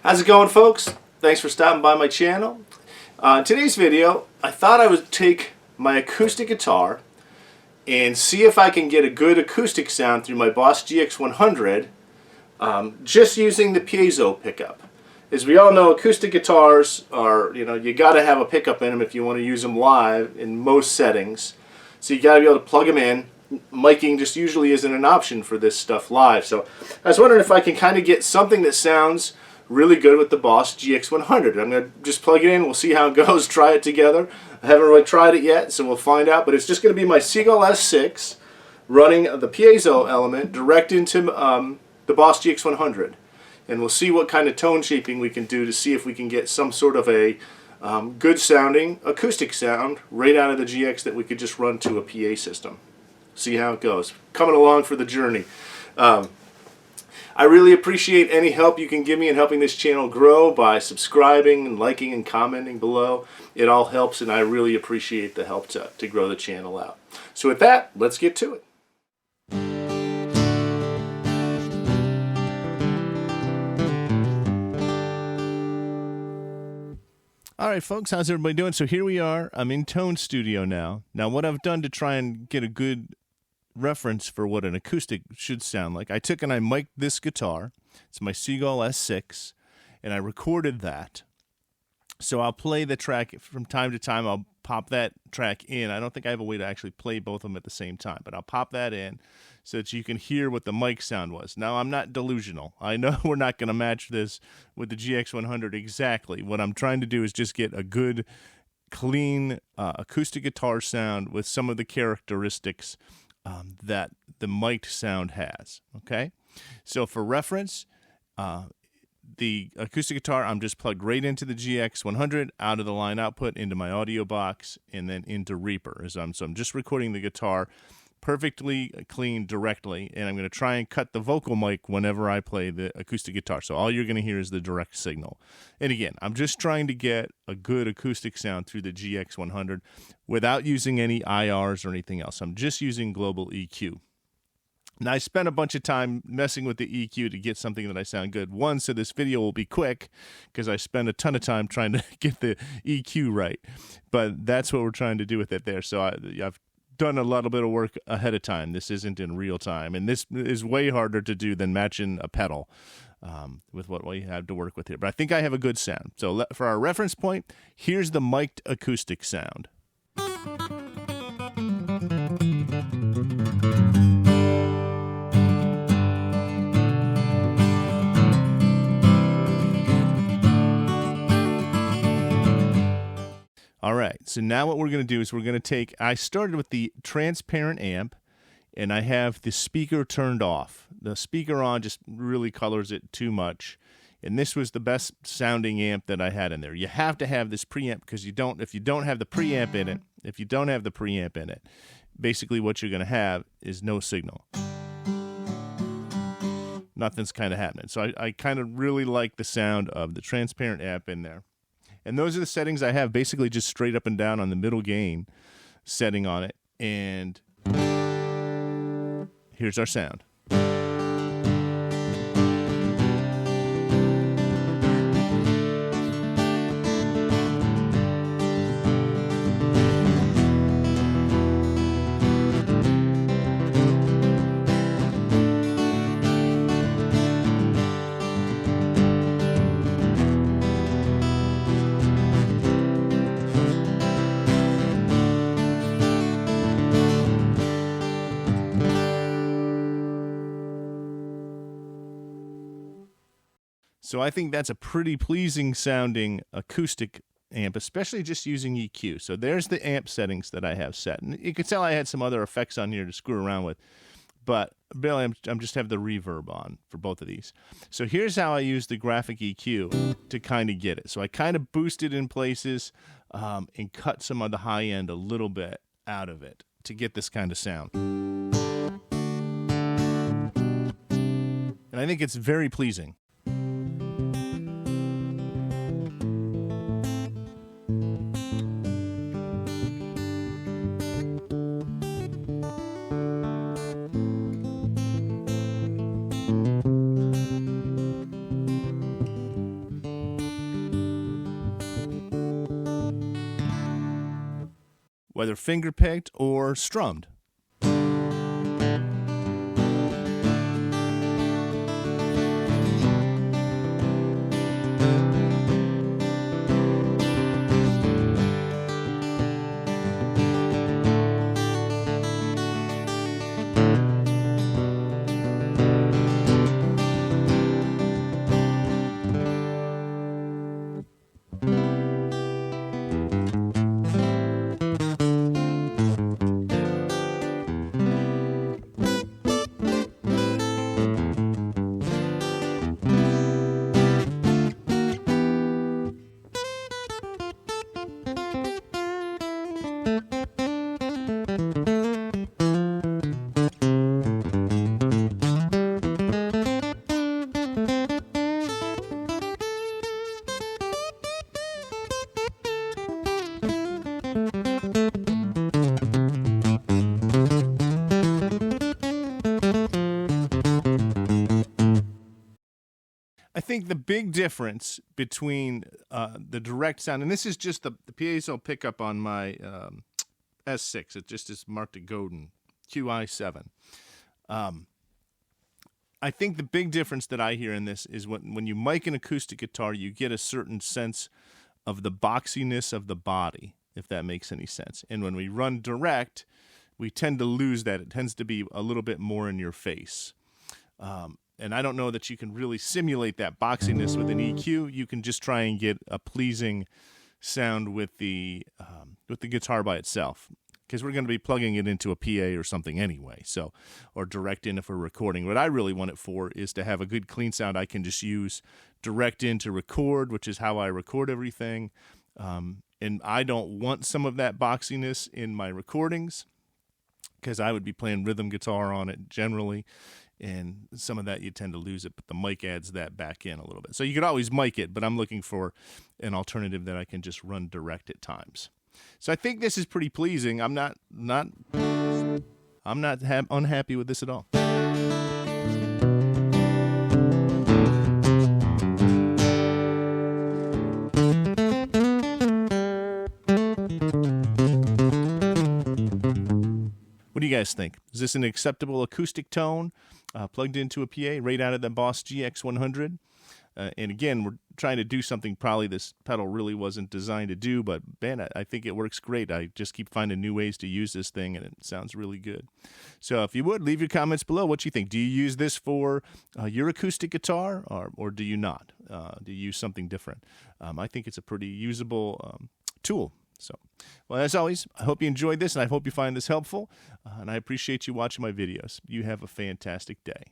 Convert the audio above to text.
How's it going, folks? Thanks for stopping by my channel. In today's video, I thought I would take my acoustic guitar and see if I can get a good acoustic sound through my Boss GX-100 just using the piezo pickup. As we all know, acoustic guitars are, you got to have a pickup in them if you want to use them live in most settings. So you got to be able to plug them in. Miking just usually isn't an option for this stuff live. So I was wondering if I can kind of get something that sounds really good with the Boss GX-100. I'm going to just plug it in. We'll see how it goes. Try it together. I haven't really tried it yet, so we'll find out. But it's just going to be my Seagull S6 running the piezo element direct into the Boss GX-100. And we'll see what kind of tone shaping we can do to see if we can get some sort of a good sounding acoustic sound right out of the GX that we could just run to a PA system. See how it goes. Coming along for the journey. I really appreciate any help you can give me in helping this channel grow by subscribing and liking and commenting below. It all helps, and I really appreciate the help to grow the channel out. So with that, let's get to it. Alright folks, how's everybody doing? So here we are. I'm in Tone Studio now. Now what I've done to try and get a good reference for what an acoustic should sound like, I took and I mic'd this guitar. It's my Seagull S6, and I recorded that. So I'll play the track from time to time. I'll pop that track in. I don't think I have a way to actually play both of them at the same time, but I'll pop that in so that you can hear what the mic sound was. Now, I'm not delusional. I know we're not going to match this with the GX-100 exactly. What I'm trying to do is just get a good, clean acoustic guitar sound with some of the characteristics that the mic'd sound has. Okay? So for reference, the acoustic guitar, I'm just plugged right into the GX-100, out of the line output, into my audio box, and then into Reaper. So I'm just recording the guitar perfectly clean directly, and I'm going to try and cut the vocal mic whenever I play the acoustic guitar. So all you're going to hear is the direct signal. And again, I'm just trying to get a good acoustic sound through the GX-100 without using any IRs or anything else. I'm just using global EQ. Now, I spent a bunch of time messing with the EQ to get something that I sound good. One, so this video will be quick, because I spent a ton of time trying to get the EQ right. But that's what we're trying to do with it there. So I've done a little bit of work ahead of time. This isn't in real time. And this is way harder to do than matching a pedal with what we have to work with here. But I think I have a good sound. So for our reference point, here's the mic'd acoustic sound. All right, so now what we're going to do is we're going to take, I started with the transparent amp, and I have the speaker turned off. The speaker on just really colors it too much, and this was the best sounding amp that I had in there. You have to have this preamp, because if you don't have the preamp in it, basically what you're going to have is no signal. Nothing's kind of happening. So I kind of really like the sound of the transparent amp in there. And those are the settings I have, basically just straight up and down on the middle gain setting on it. And here's our sound. So I think that's a pretty pleasing sounding acoustic amp, especially just using EQ. So there's the amp settings that I have set. And you can tell I had some other effects on here to screw around with, but really I'm just have the reverb on for both of these. So here's how I use the graphic EQ to kind of get it. So I kind of boost it in places and cut some of the high end a little bit out of it to get this kind of sound. And I think it's very pleasing. whether finger-picked or strummed. I think the big difference between the direct sound, and this is just the piezo pickup on my S6. It just is marked at Godin QI7. I think the big difference that I hear in this is when you mic an acoustic guitar, you get a certain sense of the boxiness of the body, if that makes any sense. And when we run direct, we tend to lose that. It tends to be a little bit more in your face. And I don't know that you can really simulate that boxiness with an EQ. You can just try and get a pleasing sound with the guitar by itself, because we're going to be plugging it into a PA or something anyway. So, or direct in if we're recording. What I really want it for is to have a good clean sound I can just use direct in to record, which is how I record everything. And I don't want some of that boxiness in my recordings, because I would be playing rhythm guitar on it generally. And some of that you tend to lose it, but the mic adds that back in a little bit. So you could always mic it, but I'm looking for an alternative that I can just run direct at times. So I think this is pretty pleasing. I'm not unhappy with this at all. What do you guys think? Is this an acceptable acoustic tone plugged into a PA right out of the Boss GX-100? And again, we're trying to do something probably this pedal really wasn't designed to do, but man, I think it works great. I just keep finding new ways to use this thing, and it sounds really good. So if you would, leave your comments below. What you think? Do you use this for your acoustic guitar, or do you not? Do you use something different? I think it's a pretty usable tool. So, well, as always, I hope you enjoyed this, and I hope you find this helpful, and I appreciate you watching my videos. You have a fantastic day.